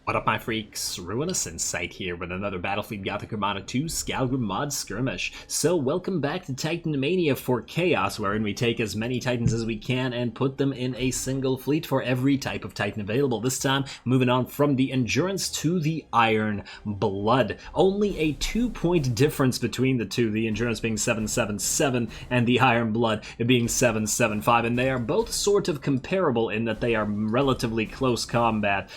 What up, my freaks? Ruinous Insight here with another Battlefleet Gothic Armada 2 Skalgrim Mod Skirmish. So welcome back to Titanmania for Chaos, wherein we take as many Titans as we can and put them in a single fleet for every type of Titan available. This time, moving on from the Endurance to the Iron Blood. Only a 2-point difference between the two, the Endurance being 777 and the Iron Blood being 775, and they are both sort of comparable in that they are relatively close combat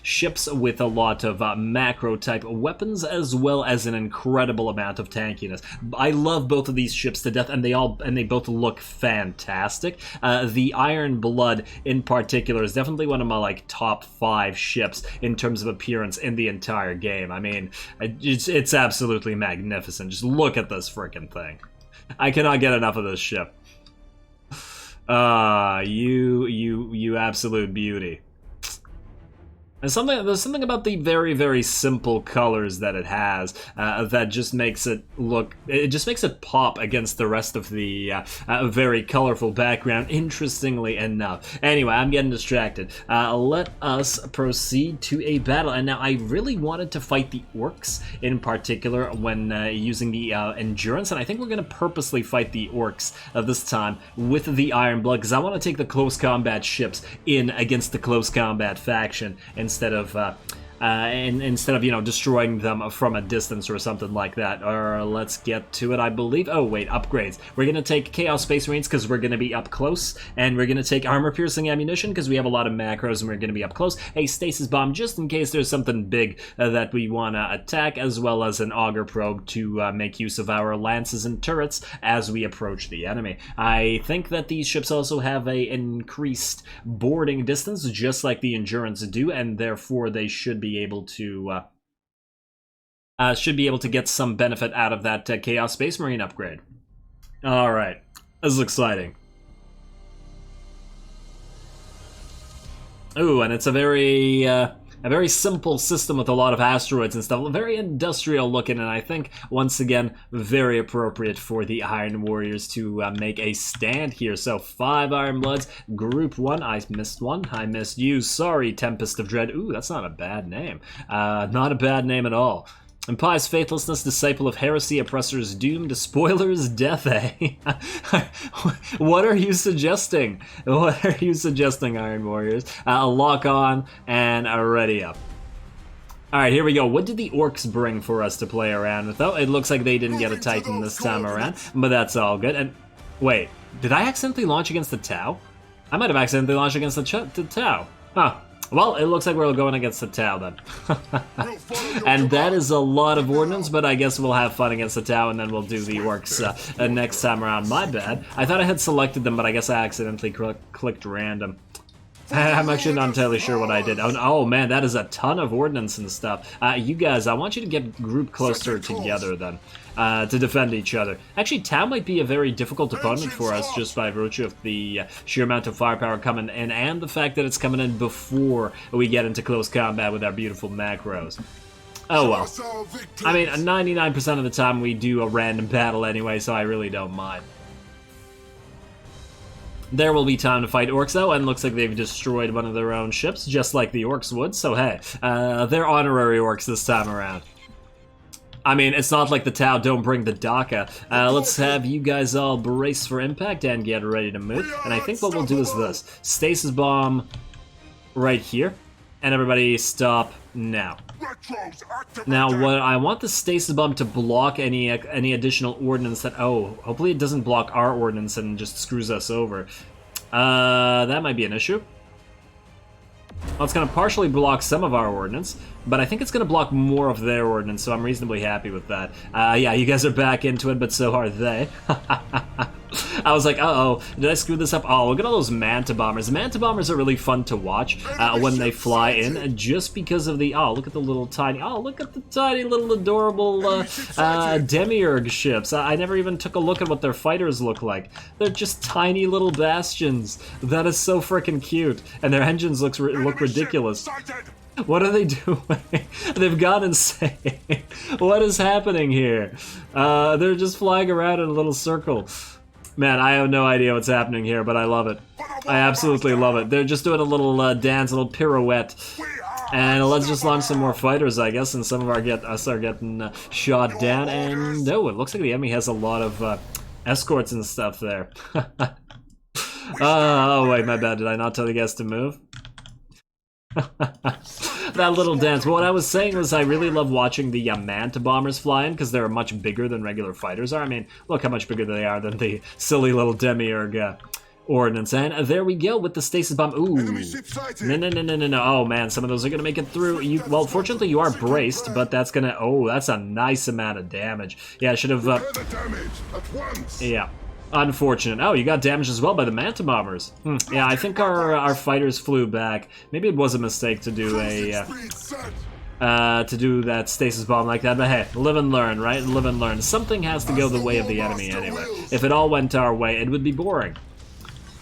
ships with a lot of macro type weapons, as well as an incredible amount of tankiness. I love both of these ships to death, and they both look fantastic. The Iron Blood in particular is definitely one of my top 5 ships in terms of appearance in the entire game. I mean, it's absolutely magnificent. Just look at this freaking thing. I cannot get enough of this ship. You absolute beauty. And there's something about the very, very simple colors that it has that just makes it look, it just makes it pop against the rest of the very colorful background, interestingly enough. Anyway, I'm getting distracted. Let us proceed to a battle. And now I really wanted to fight the orcs in particular when using the endurance, and I think we're going to purposely fight the orcs this time with the Iron Blood, because I want to take the close combat ships in against the close combat faction, instead of destroying them from a distance or something like that. Or let's get to it, I believe. Oh wait, upgrades. We're gonna take Chaos Space Marines because we're gonna be up close, and we're gonna take armor piercing ammunition because we have a lot of macros and we're gonna be up close. A stasis bomb just in case there's something big that we wanna attack, as well as an auger probe to make use of our lances and turrets as we approach the enemy. I think that these ships also have a increased boarding distance, just like the Endurance do, and therefore they should be able to get some benefit out of that Chaos Space Marine upgrade. All right, this is exciting. Ooh, and it's a very simple system with a lot of asteroids and stuff. Very industrial looking, and I think, once again, very appropriate for the Iron Warriors to make a stand here. So, 5 Iron Bloods, Group 1. I missed one. I missed you. Sorry, Tempest of Dread. Ooh, that's not a bad name. Not a bad name at all. Impious faithlessness, disciple of heresy, oppressors doomed, spoilers, death, eh? What are you suggesting? What are you suggesting, Iron Warriors? Lock on and ready up. Alright, here we go. What did the orcs bring for us to play around with? Oh, it looks like they didn't get a Titan this time around, but that's all good. And wait, did I accidentally launch against the Tau? I might have accidentally launched against the Tau. Huh. Well, it looks like we're going against the Tau then. And that is a lot of ordnance, but I guess we'll have fun against the Tau, and then we'll do the orcs next time around. My bad. I thought I had selected them, but I guess I accidentally clicked random. I'm actually not entirely sure what I did. Oh man, that is a ton of ordnance and stuff. You guys, I want you to get grouped closer together then, to defend each other. Actually, Tau might be a very difficult opponent for us just by virtue of the sheer amount of firepower coming in, and the fact that it's coming in before we get into close combat with our beautiful macros. Oh well. I mean, 99% of the time we do a random battle anyway, so I really don't mind. There will be time to fight orcs though, and looks like they've destroyed one of their own ships, just like the orcs would, so hey, they're honorary orcs this time around. I mean, it's not like the Tau don't bring the Daka. Let's have you guys all brace for impact and get ready to move, and I think what we'll do is this. Stasis bomb right here, and everybody stop now. Now, what I want the stasis bomb to block any additional ordnance that... Oh, hopefully it doesn't block our ordnance and just screws us over. That might be an issue. Well, it's going to partially block some of our ordnance, but I think it's going to block more of their ordnance, so I'm reasonably happy with that. Yeah, you guys are back into it, but so are they. I was like, uh-oh, did I screw this up? Oh, look at all those Manta Bombers. Manta Bombers are really fun to watch when they fly in, just because of the... Oh, look at the little tiny... Oh, look at the tiny little adorable Demiurge ships. I never even took a look at what their fighters look like. They're just tiny little bastions. That is so freaking cute. And their engines look ridiculous. What are they doing? They've gone insane. What is happening here? They're just flying around in a little circle. Man, I have no idea what's happening here, but I love it. I absolutely love it. They're just doing a little dance, a little pirouette. And let's just launch some more fighters, I guess, and some of us are getting shot down. And oh, it looks like the enemy has a lot of escorts and stuff there. Oh wait, my bad. Did I not tell you guys to move? That little dance. But what I was saying was I really love watching the Manta bombers fly in because they're much bigger than regular fighters are. I mean, look how much bigger they are than the silly little Demiurge ordnance. And there we go with the stasis bomb. Ooh. No. Oh man, some of those are gonna make it through. Well, fortunately you are braced, but that's gonna, oh, that's a nice amount of damage. Yeah, I should have, yeah. Unfortunate. Oh, you got damaged as well by the Manta bombers. Yeah, I think our fighters flew back. Maybe it was a mistake to do that stasis bomb like that, but hey, live and learn, right? Live and learn. Something has to go the way of the enemy anyway. If it all went our way, it would be boring.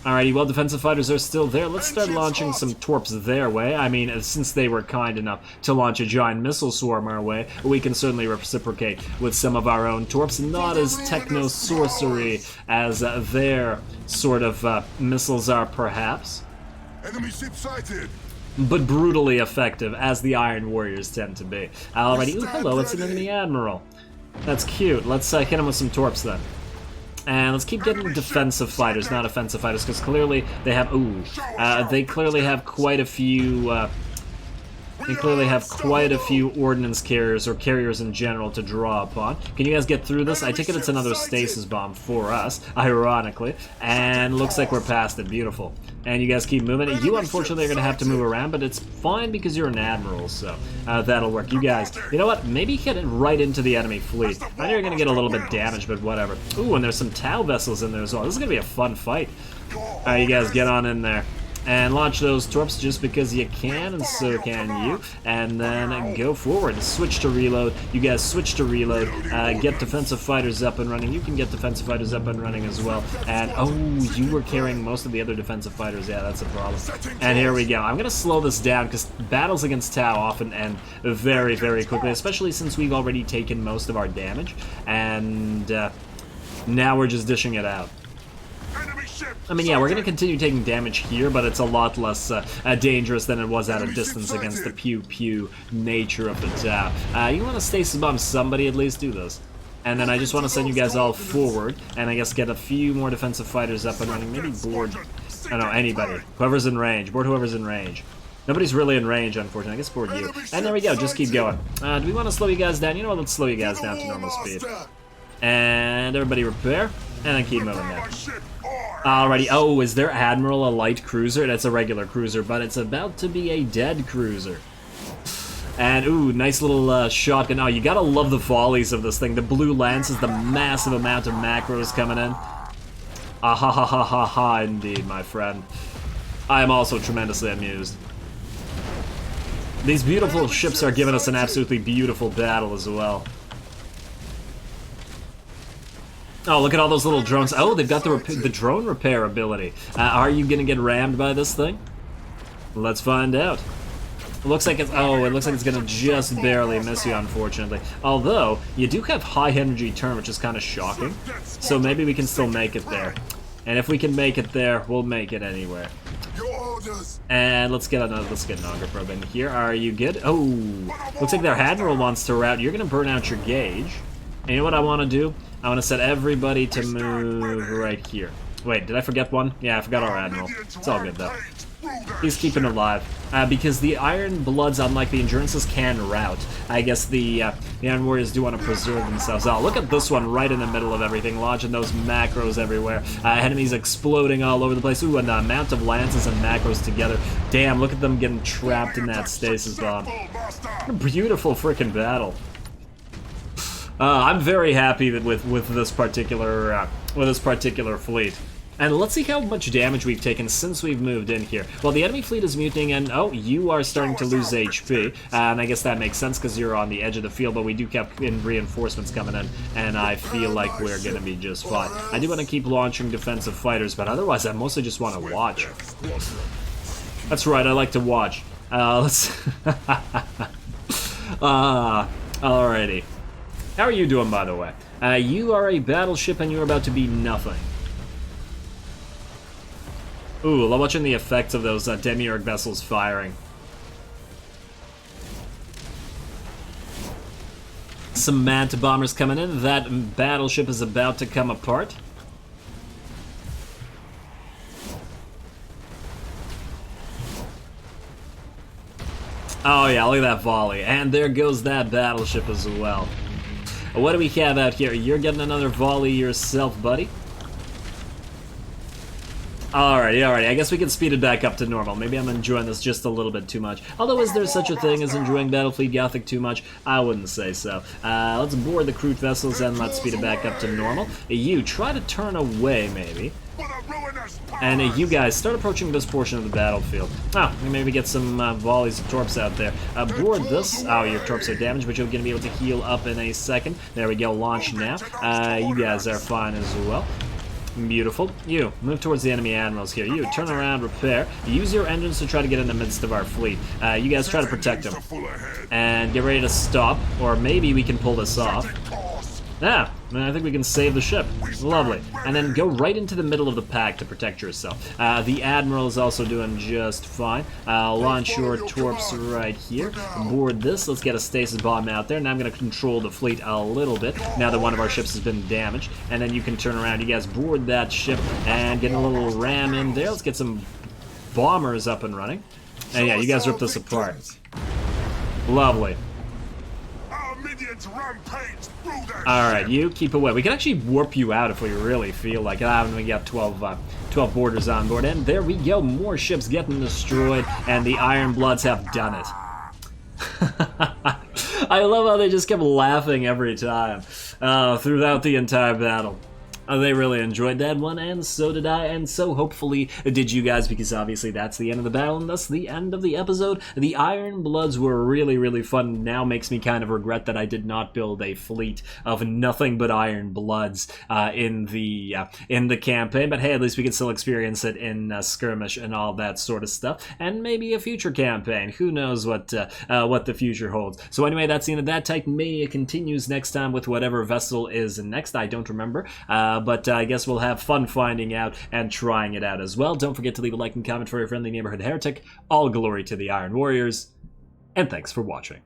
Alrighty, well, defensive fighters are still there. Let's start launching some torps their way. I mean, since they were kind enough to launch a giant missile swarm our way, we can certainly reciprocate with some of our own torps. Not as techno-sorcery as their sort of missiles are, perhaps. Enemy ship sighted. But brutally effective, as the Iron Warriors tend to be. Alrighty, ooh, hello, it's an enemy admiral. That's cute. Let's hit him with some torps then. And let's keep getting defensive fighters, not offensive fighters, because clearly they have, they clearly have quite a few, ordnance carriers, or carriers in general, to draw upon. Can you guys get through this? I take it it's another stasis bomb for us, ironically, and looks like we're past it. Beautiful. And you guys keep moving. You, unfortunately, are going to have to move around, but it's fine because you're an admiral, so that'll work. You guys, you know what? Maybe get it right into the enemy fleet. I know you're going to get a little bit damaged, but whatever. Ooh, and there's some Tau vessels in there as well. This is going to be a fun fight. You guys get on in there. And launch those torps just because you can, and so can you. And then go forward. Switch to reload. You guys switch to reload. Get defensive fighters up and running. You can get defensive fighters up and running as well. And, oh, you were carrying most of the other defensive fighters. Yeah, that's a problem. And here we go. I'm going to slow this down because battles against Tau often end very, very quickly, especially since we've already taken most of our damage. And now we're just dishing it out. I mean, yeah, we're going to continue taking damage here, but it's a lot less dangerous than it was at a distance against the pew-pew nature of the Tau. You want to stasis bomb somebody, at least do this. And then I just want to send you guys all forward, and I guess get a few more defensive fighters up and running. Maybe board, I don't know, anybody. Whoever's in range. Board whoever's in range. Nobody's really in range, unfortunately. I guess board you. And there we go, just keep going. Do we want to slow you guys down? You know what, let's slow you guys down to normal speed. And everybody repair, and then keep moving there. Alrighty, oh, is their Admiral a light cruiser? That's a regular cruiser, but it's about to be a dead cruiser. And, ooh, nice little shotgun. Oh, you gotta love the volleys of this thing. The blue lances, the massive amount of macros coming in. Ah ha ha ha ha ha, indeed, my friend. I am also tremendously amused. These beautiful ships are giving us an absolutely beautiful battle as well. Oh, look at all those little drones. Oh, they've got the drone repair ability. Are you gonna get rammed by this thing? Let's find out. It looks like it's, oh, it looks like it's gonna just barely miss you, unfortunately. Although, you do have high energy turn, which is kind of shocking. So maybe we can still make it there. And if we can make it there, we'll make it anywhere. And let's get an auger probe in here. Are you good? Oh, looks like their Admiral wants to route. You're gonna burn out your gauge. And you know what I want to do? I want to set everybody to move right here. Wait, did I forget one? Yeah, I forgot our Admiral. It's all good, though. He's keeping alive. Because the Iron Bloods, unlike the Endurances, can route. I guess the Iron Warriors do want to preserve themselves. Oh, look at this one right in the middle of everything, launching those macros everywhere. Enemies exploding all over the place. Ooh, and the amount of lances and macros together. Damn, look at them getting trapped in that stasis bomb. What a beautiful freaking battle. I'm very happy that with this particular fleet. And let's see how much damage we've taken since we've moved in here. Well, the enemy fleet is mutating, and oh, you are starting to lose HP. And I guess that makes sense because you're on the edge of the field, but we do keep in reinforcements coming in, and I feel like we're going to be just fine. I do want to keep launching defensive fighters, but otherwise I mostly just want to watch. That's right, I like to watch. Let's... Alrighty. How are you doing, by the way? You are a battleship, and you're about to be nothing. Ooh, I'm watching the effects of those Demiurge vessels firing. Some Manta bombers coming in. That battleship is about to come apart. Oh yeah, look at that volley. And there goes that battleship as well. What do we have out here? You're getting another volley yourself, buddy. Alrighty, I guess we can speed it back up to normal. Maybe I'm enjoying this just a little bit too much. Although, is there such a thing as enjoying Battlefleet Gothic too much? I wouldn't say so. Let's board the crewed vessels and let's speed it back up to normal. You, try to turn away, maybe. And you guys, start approaching this portion of the battlefield. Oh, maybe get some volleys of torps out there. Board this. Oh, your torps are damaged, but you're going to be able to heal up in a second. There we go, launch now. You guys are fine as well. Beautiful. You, move towards the enemy admirals here. You, turn around, repair. Use your engines to try to get in the midst of our fleet. You guys try to protect them. And get ready to stop, or maybe we can pull this off. Yeah, I think we can save the ship. Lovely. And then go right into the middle of the pack to protect yourself. The Admiral is also doing just fine. Launch your torps right here. Board this. Let's get a stasis bomb out there. Now I'm going to control the fleet a little bit, now that one of our ships has been damaged. And then you can turn around. You guys board that ship and get a little ram in there. Let's get some bombers up and running. And yeah, you guys rip this apart. Lovely. Alright, you keep away. We can actually warp you out if we really feel like it. And we got 12 boarders on board. And there we go, more ships getting destroyed, and the Iron Bloods have done it. I love how they just kept laughing every time throughout the entire battle. They really enjoyed that one, and so did I, and so hopefully did you guys, because obviously that's the end of the battle, and thus the end of the episode. The Iron Bloods were really, really fun. Now makes me kind of regret that I did not build a fleet of nothing but Iron Bloods in the campaign, but hey, at least we can still experience it in Skirmish and all that sort of stuff, and maybe a future campaign. Who knows what the future holds. So anyway, that's the end of that. Titan Mania continues next time with whatever vessel is next. I don't remember. But I guess we'll have fun finding out and trying it out as well. Don't forget to leave a like and comment for your friendly neighborhood heretic. All glory to the Iron Warriors, and thanks for watching.